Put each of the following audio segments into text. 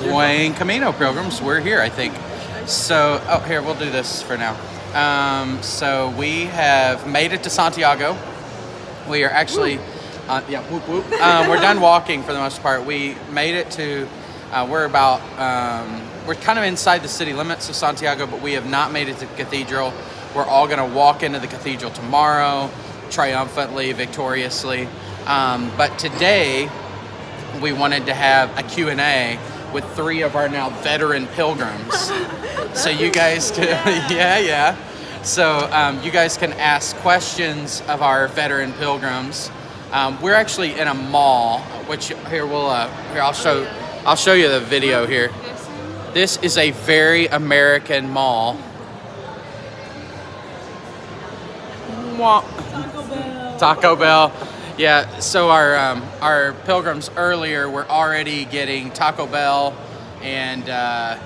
Buen Camino pilgrims, we're here, I think. So, here, we'll do this for now. So we have made it to Santiago. We are actually, whoop whoop. We're done walking for the most part. We made it to, we're kind of inside the city limits of Santiago, but we have not made it to the cathedral. We're all going to walk into the cathedral tomorrow, triumphantly, victoriously. But today, we wanted to have a Q&A with 3 of our now veteran pilgrims. So you guys can, So you guys can ask questions of our veteran pilgrims. We're actually in a mall, which here I'll show you the video here. This is a very American mall. Taco Bell. Yeah, so our pilgrims earlier were already getting Taco Bell, and that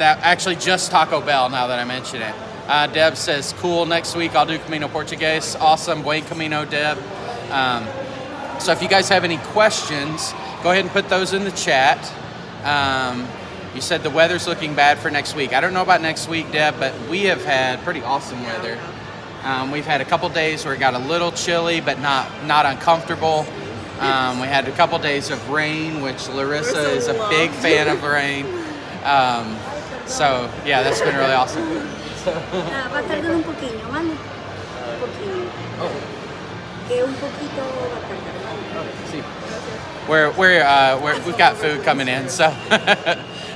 actually just Taco Bell now that I mention it. Deb says, cool, next week I'll do Camino Portuguese. Awesome, buen Camino, Deb. So if you guys have any questions, go ahead and put those in the chat. You said the weather's looking bad for next week. I don't know about next week, Deb, but we have had pretty awesome weather. We've had a couple days where it got a little chilly, but not uncomfortable. We had a couple days of rain, which Larissa is a big fan of rain. So yeah, that's been really awesome. Va a tardar un poquillo, ¿vale? Un poquillo. Que un poquito va a tardar. We've got food coming in, so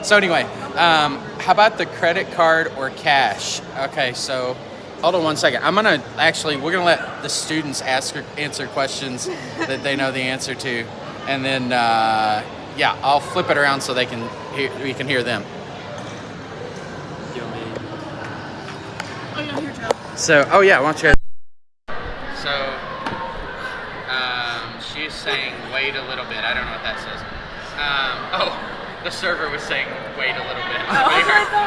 so anyway, how about the credit card or cash? Okay, so hold on one second. We're gonna let the students answer questions that they know the answer to, and then I'll flip it around so we can hear them. So, why don't you? So, she's saying wait a little bit. I don't know what that says. The server was saying wait a little bit.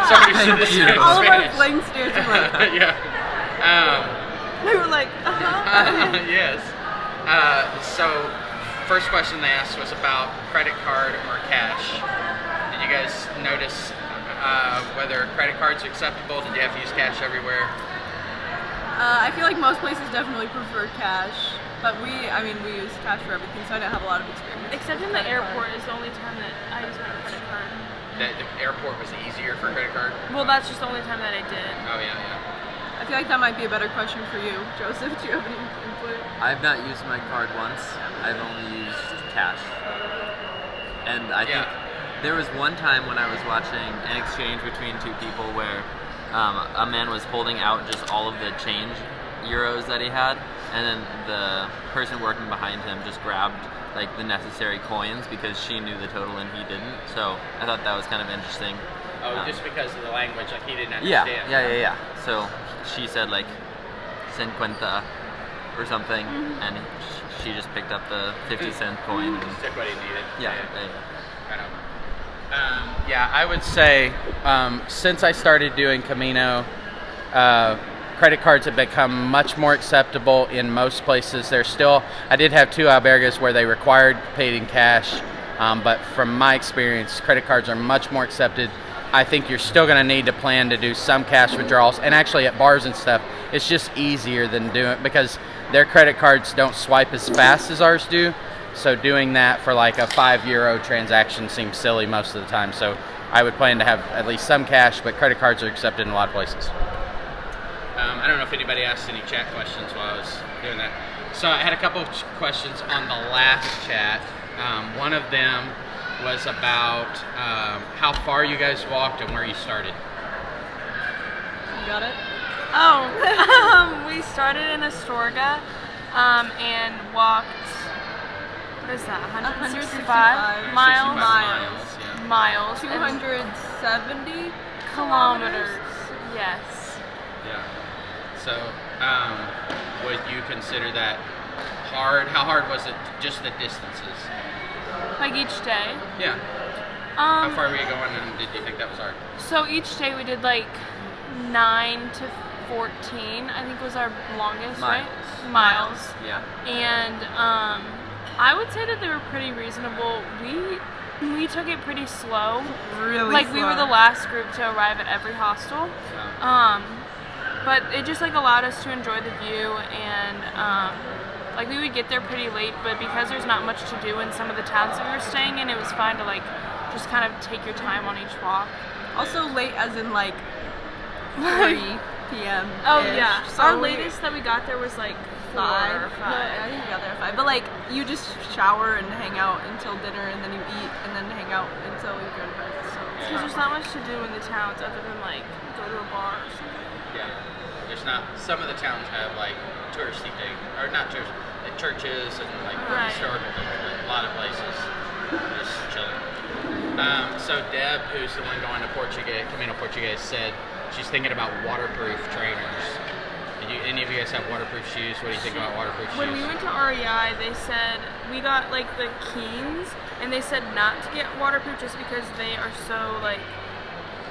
Somebody should have said all of our Spanish. blank stares were like, Yeah. we were like, Yes. So, first question they asked was about credit card or cash. Did you guys notice whether credit cards are acceptable? Did you have to use cash everywhere? I feel like most places definitely prefer cash, but we use cash for everything, so I didn't have a lot of experience. Except in the airport is the only time that I used my credit card. The airport was easier for credit card? Well, that's just the only time that I did. Oh, yeah. I feel like that might be a better question for you, Joseph. Do you have any input? I've not used my card once. I've only used cash. And I think there was one time when I was watching an exchange between 2 people where a man was holding out just all of the change euros that he had, and then the person working behind him just grabbed like the necessary coins because she knew the total and he didn't. So I thought that was kind of interesting. Oh, just because of the language, like he didn't understand. Yeah. So she said like 50 or something, and she just picked up the 50-cent coin and took what he needed. Yeah. I would say since I started doing Camino, credit cards have become much more acceptable in most places. I did have 2 albergues where they required paid in cash, but from my experience, credit cards are much more accepted. I think you're still going to need to plan to do some cash withdrawals, and actually at bars and stuff, it's just easier than doing it because their credit cards don't swipe as fast as ours do. So doing that for like a €5 transaction seems silly most of the time. So I would plan to have at least some cash, but credit cards are accepted in a lot of places. I don't know if anybody asked any chat questions while I was doing that. So I had a couple of questions on the last chat. One of them was about how far you guys walked and where you started. You got it? We started in Astorga and walked, what is that, 165 miles? Miles. 270 kilometers. Yes. Yeah. So, would you consider that hard? How hard was it, just the distances? Like each day? Yeah. How far were you going, and did you think that was hard? So each day we did like 9 to 14, I think was our longest, Miles. right? Miles. Yeah. And I would say that they were pretty reasonable. We took it pretty slow. Really like slow. we were the last group to arrive at every hostel. But it just like allowed us to enjoy the view, and like we would get there pretty late, but because there's not much to do in some of the towns that we were staying in, it was fine to like just kind of take your time on each walk. Also late as in like 3 p.m. Oh yeah, So our latest that we got there was like 4 or 5. I think we got there at 5. But like you just shower and hang out until dinner, and then you eat, and then hang out until you go to bed. So Because there's not much to do in the towns other than like go to a bar or something. Yeah. There's not. Some of the towns have like touristy things, or not touristy, like churches and like Right. historical things. But a lot of places just chilling. So Deb, who's the one going to Portuguese, Camino Portuguese, said she's thinking about waterproof trainers. Any of you guys have waterproof shoes? What do you think about waterproof shoes? When we went to REI, they said we got like the Keens, and they said not to get waterproof just because they are so like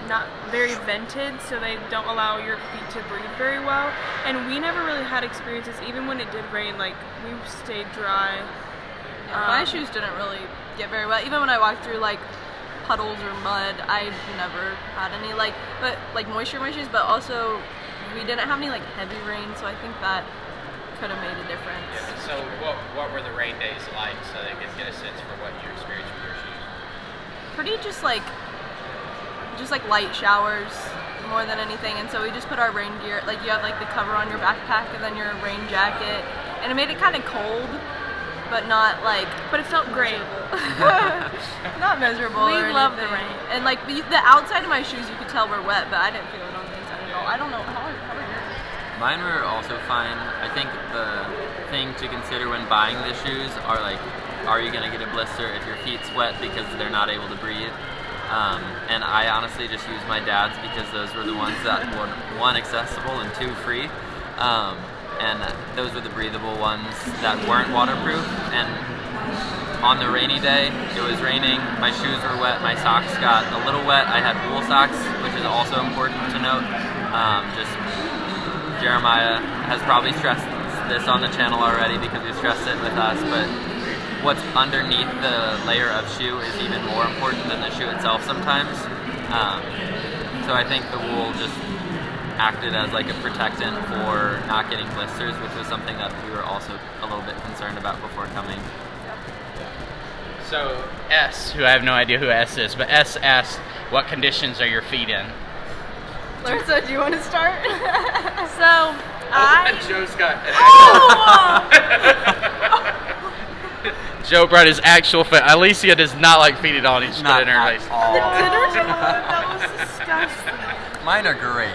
not very vented, so they don't allow your feet to breathe very well. And we never really had experiences, even when it did rain, like we stayed dry. my shoes didn't really get very wet. Even when I walked through like puddles or mud, I never had any like moisture in my shoes. But also, we didn't have any like heavy rain, so I think that could have made a difference. Yeah, so what were the rain days like, so they could get a sense for what you experienced with your shoes? Pretty just like light showers more than anything. And so we just put our rain gear, like you have like the cover on your backpack and then your rain jacket, and it made it kind of cold, but not like. But it felt great. Not miserable. We or love the anything. rain. And like the outside of my shoes, you could tell were wet, but I didn't feel it on the inside at all. I don't know how are yours? Mine were also fine. I think the thing to consider when buying the shoes are like, are you going to get a blister if your feet's wet because they're not able to breathe? And I honestly just used my dad's because those were the ones that were, 1, accessible, and 2, free. And those were the breathable ones that weren't waterproof. And on the rainy day, it was raining, my shoes were wet, my socks got a little wet. I had wool socks, which is also important to note. Jeremiah has probably stressed this on the channel already because he stressed it with us, but what's underneath the layer of shoe is even more important than the shoe itself sometimes. So I think the wool just acted as like a protectant for not getting blisters, which was something that we were also a little bit concerned about before coming. So S, who I have no idea who S is, but S asked, what conditions are your feet in? Larissa, do you want to start? So And Joe's got an Joe brought his actual foot. Alicia does not like feet at all, and he's put it in her face. that was disgusting. Mine are great.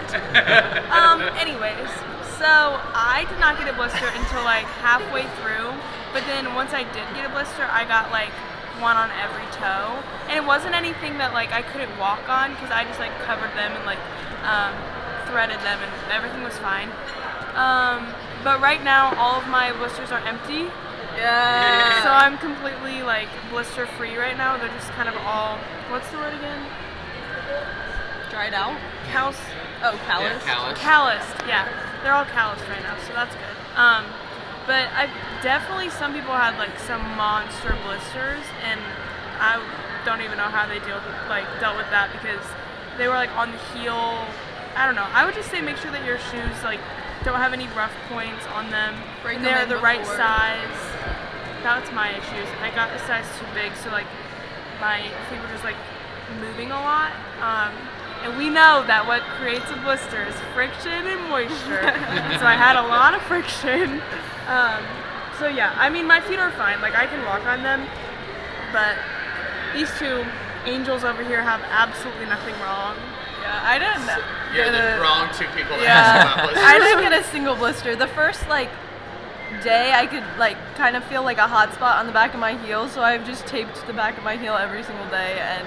Anyways, so I did not get a blister until like halfway through, but then once I did get a blister, I got like one on every toe, and it wasn't anything that like I couldn't walk on because I just like covered them and like threaded them, and everything was fine. But right now all of my blisters are empty. Yeah. So I'm completely like blister free right now. They're just kind of all, what's the word again? Dried out. Calloused. Oh, callus. Calloused, yeah. They're all calloused right now, so that's good. But I definitely, some people had like some monster blisters, and I don't even know how they dealt with that because they were like on the heel. I don't know. I would just say make sure that your shoes like don't have any rough points on them. Break And them they're in the right before. size. That's my issues. I got a size too big, so like my feet were just like moving a lot. And we know that what creates a blister is friction and moisture. So I had a lot of friction. So yeah, I mean my feet are fine. Like I can walk on them, but these two angels over here have absolutely nothing wrong. Yeah, I didn't. You're the wrong two people to Yeah, ask about blisters. I didn't get a single blister. The first like day, I could like kind of feel like a hot spot on the back of my heel, so I've just taped the back of my heel every single day, and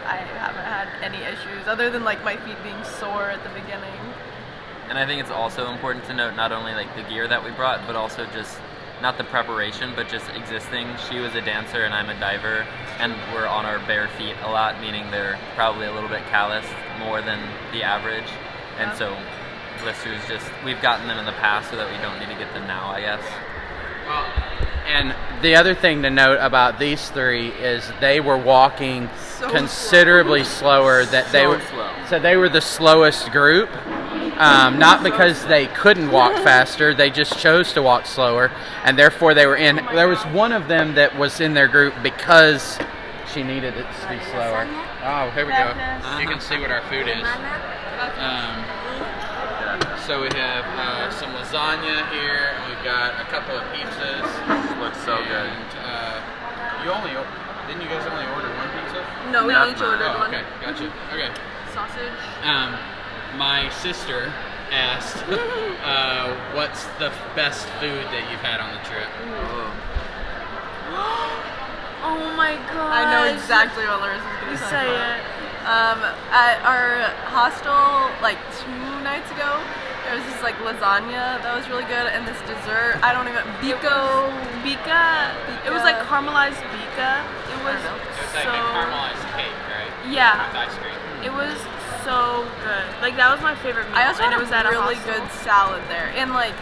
I haven't had any issues other than like my feet being sore at the beginning. And I think it's also important to note not only like the gear that we brought, but also just not the preparation, but just existing. She was a dancer and I'm a diver, and we're on our bare feet a lot, meaning they're probably a little bit calloused more than the average. And so blisters, just we've gotten them in the past so that we don't need to get them now, I guess. And the other thing to note about these three is they were walking considerably slower. So they were the slowest group. Not because they couldn't walk faster, they just chose to walk slower, and therefore they were in. There was one of them that was in their group because she needed it to be slower. Oh, here we go. You can see what our food is. So we have some lasagna here, and we've got a couple of pizzas. Looks so good. Didn't you guys only order one pizza? No, we only ordered Oh, one. okay, gotcha. Okay. Sausage. My sister asked, what's the best food that you've had on the trip? Oh my god. I know exactly what Larissa's going You to say it. At our hostel, like 2 nights ago, there was this like lasagna that was really good, and this dessert. I don't even Bika. It was like caramelized bika. It was It's like a caramelized cake, right? Yeah. With ice cream. It was so good. Like that was my favorite meal. I also and had it was at a really hostel. good salad there, and like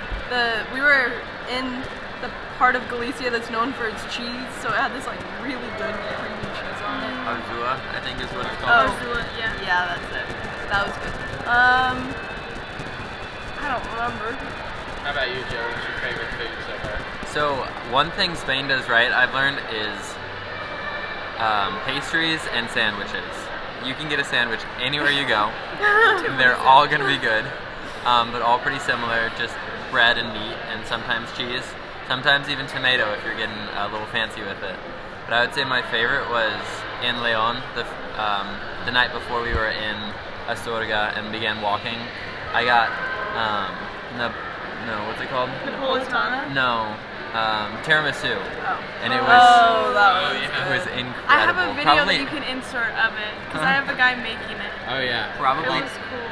we were in the part of Galicia that's known for its cheese, so it had this like really good creamy cheese on it. Arzua, I think is what it's Oh, called. yeah, that's it. That was good. I don't remember. How about you, Joe? What's your favorite food so far? So one thing Spain does right, I've learned, is pastries and sandwiches. You can get a sandwich anywhere you go, and they're all going to be good, but all pretty similar, just bread and meat, and sometimes cheese, sometimes even tomato if you're getting a little fancy with it. But I would say my favorite was in Leon, the night before we were in Astorga and began walking. I got, what's it called? Napolitana? No, tiramisu. Oh. And it was, yeah. it was incredible. I have a video Probably, that you can insert of it because I have the guy making it. Oh yeah. It probably, was cool.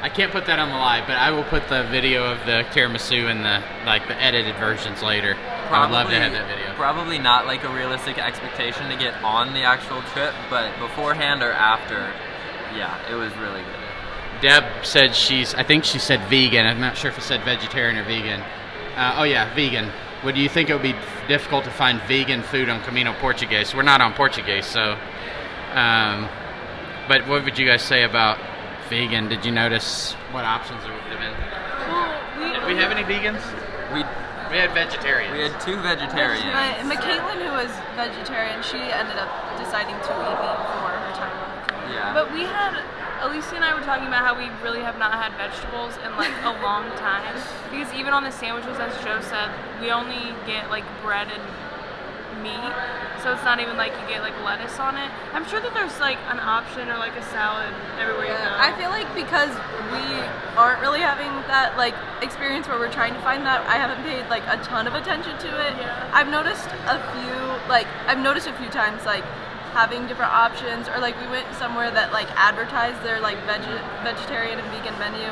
I can't put that on the live, but I will put the video of the tiramisu and the edited versions later. I would love to have that video. Probably not like a realistic expectation to get on the actual trip, but beforehand or after, yeah, it was really good. Deb said I think she said vegan. I'm not sure if it said vegetarian or vegan. Oh yeah, vegan. Would you think it would be difficult to find vegan food on Camino Portuguese? We're not on Portuguese, so. But what would you guys say about vegan? Did you notice what options there would have been? Well, Did we have any vegans? We had vegetarians. We had 2 vegetarians. McCaitlin, who was vegetarian, she ended up deciding to eat meat for her time on the cruise. Yeah. But we had, Alicia and I were talking about how we really have not had vegetables in like a long time. Because even on the sandwiches, as Joe said, we only get like bread and meat. So it's not even like you get like lettuce on it. I'm sure that there's like an option or like a salad everywhere you go. I feel like because we aren't really having that like experience where we're trying to find that, I haven't paid like a ton of attention to it. Yeah. I've noticed a few times like having different options, or like we went somewhere that like advertised their like vegetarian and vegan menu,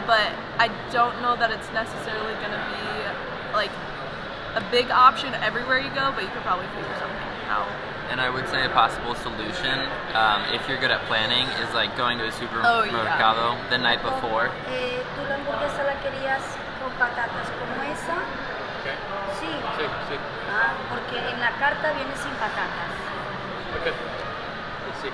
but I don't know that it's necessarily going to be like a big option everywhere you go, but you could probably figure something out. And I would say a possible solution, if you're good at planning, is like going to a supermercado the night before. ¿Tú la hamburguesa la querías con patatas como esa? Okay. Sí. Sí. Ah, porque en la carta viene sin patatas. Okay. Let's see.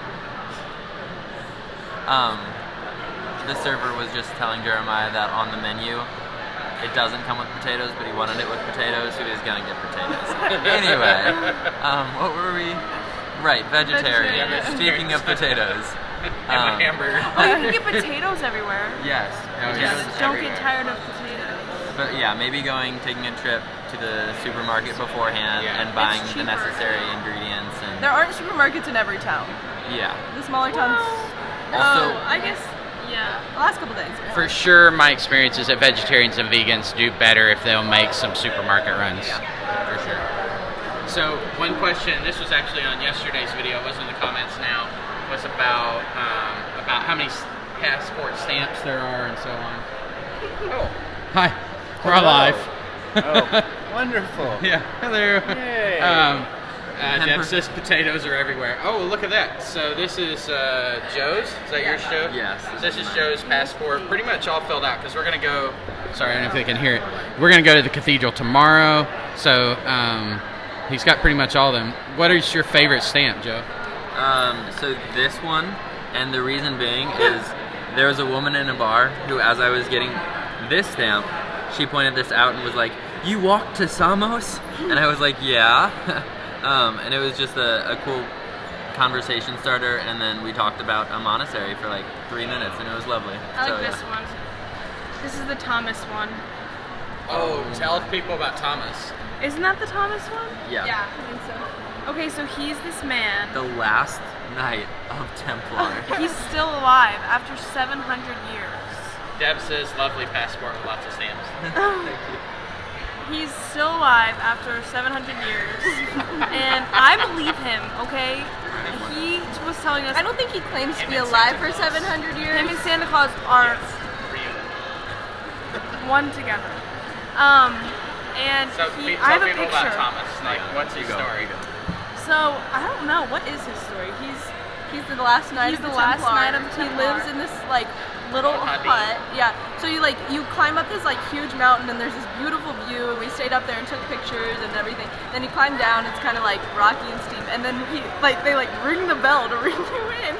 The server was just telling Jeremiah that on the menu, it doesn't come with potatoes, but he wanted it with potatoes, so he's gonna get potatoes. Anyway, what were we? Right, vegetarian. Vegetarian. Speaking of potatoes. And the hamburger. Oh, you can get potatoes everywhere. Yes. Yes. Don't get tired of potatoes. But yeah, maybe taking a trip to the supermarket beforehand and buying It's the cheaper. necessary ingredients and There aren't supermarkets in every town. yeah. The smaller towns. Also, I guess, yeah. The last couple days. Yeah. For sure, my experience is that vegetarians and vegans do better if they'll make some supermarket runs. For sure. So one question, this was actually on yesterday's video, it was in the comments now, was about how many passport stamps there are and so on. Oh, hi. We're live. Oh, wonderful. Yeah, hello. Yay. Deb says potatoes are everywhere. Oh, look at that. So this is Joe's. Is that yours, Joe? Yes. This is Joe's passport. Pretty much all filled out because we're going to go. Sorry, I don't know if they can hear it. We're going to go to the cathedral tomorrow. So he's got pretty much all of them. What is your favorite stamp, Joe? So this one, and the reason being is there was a woman in a bar who, as I was getting this stamp, she pointed this out and was like, "You walked to Samos?" And I was like, "Yeah." And it was just a cool conversation starter, and then we talked about a monastery for like 3 minutes, and it was lovely. I like So, this one. This is the Thomas one. Oh, tell people about Thomas. Isn't that the Thomas one? Yeah. I think so. Okay, so he's this man. The last knight of Templar. He's still alive after 700 years. Deb says lovely passport with lots of stamps. Thank you. He's still alive after 700 years, and I believe him. Okay, he was telling us. I don't think he claims to be alive for 700 years. Him and Santa Claus are one together. And So I have tell a people picture. about Thomas. Like, what's his story? So I don't know what is his story. He's the last knight He's of the the last Templar. knight of the He Templar. lives in this like little Hut. hut. Yeah. So you climb up this like huge mountain and there's this beautiful view. And we stayed up there and took pictures and everything. Then you climb down. It's kind of like rocky and steep. And then they ring the bell to ring you in.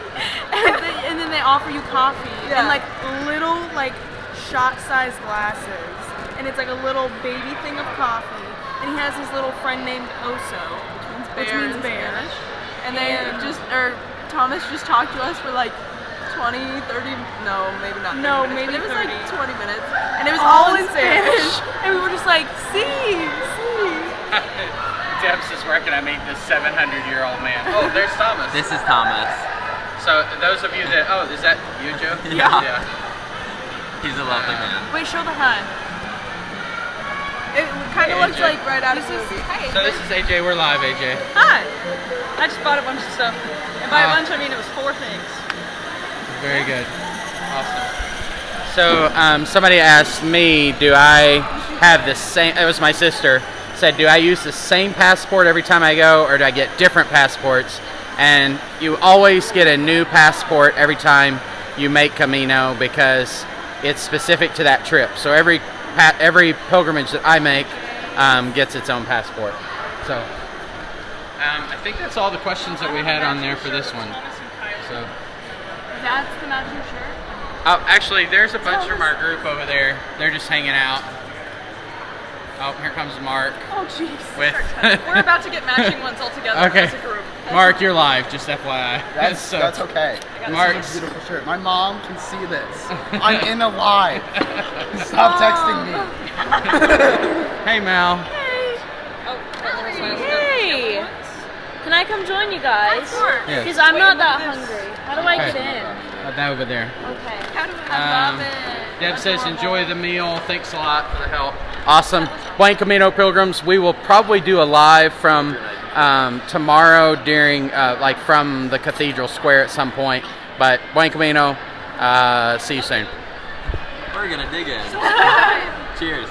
And then they offer you coffee Yeah. in like little like shot-sized glasses, and it's like a little baby thing of coffee. And he has his little friend named Oso, which means in bear. Spanish. And Thomas just talked to us for like 20, 30, no, maybe not 30 No, minutes, maybe but it was 30. like 20 minutes. And it was All in Spanish. And we were just like, see. Deb's just working. I meet this 700-year-old man. Oh, there's Thomas. This is Thomas. So those of you that, is that you, Joe? Yeah. He's a lovely man. Wait, show the hut. It kind of Hey, looked AJ. like right out of the movie. Hey, So this is AJ. We're live, AJ. Hi! I just bought a bunch of stuff. And by a Ah. bunch, I mean it was 4 things. Very good. Awesome. So somebody asked me, do I have the same, it was my sister, said, do I use the same passport every time I go or do I get different passports? And you always get a new passport every time you make Camino because it's specific to that trip. So every pilgrimage that I make gets its own passport. So I think that's all the questions that we had on there for this one. So. That's the matching shirt. Oh, actually, there's a bunch from our group over there. They're just hanging out. Oh, here comes Mark. oh jeez. With We're about to get matching ones all together okay, as a group. Mark, you're live. Just FYI. That's okay. Mark's This is a beautiful shirt. My mom can see this. I'm in a live. Stop texting me. Hey, Mal. Hey! Can I come join you guys? Yes. Because I'm not that hungry. How do I get in? That over there. Okay. I love it. Deb says, enjoy the meal. Thanks a lot for the help. Awesome. Buen Camino Pilgrims, we will probably do a live from tomorrow during, from the Cathedral Square at some point. But Buen Camino, see you soon. We're gonna dig in. Cheers.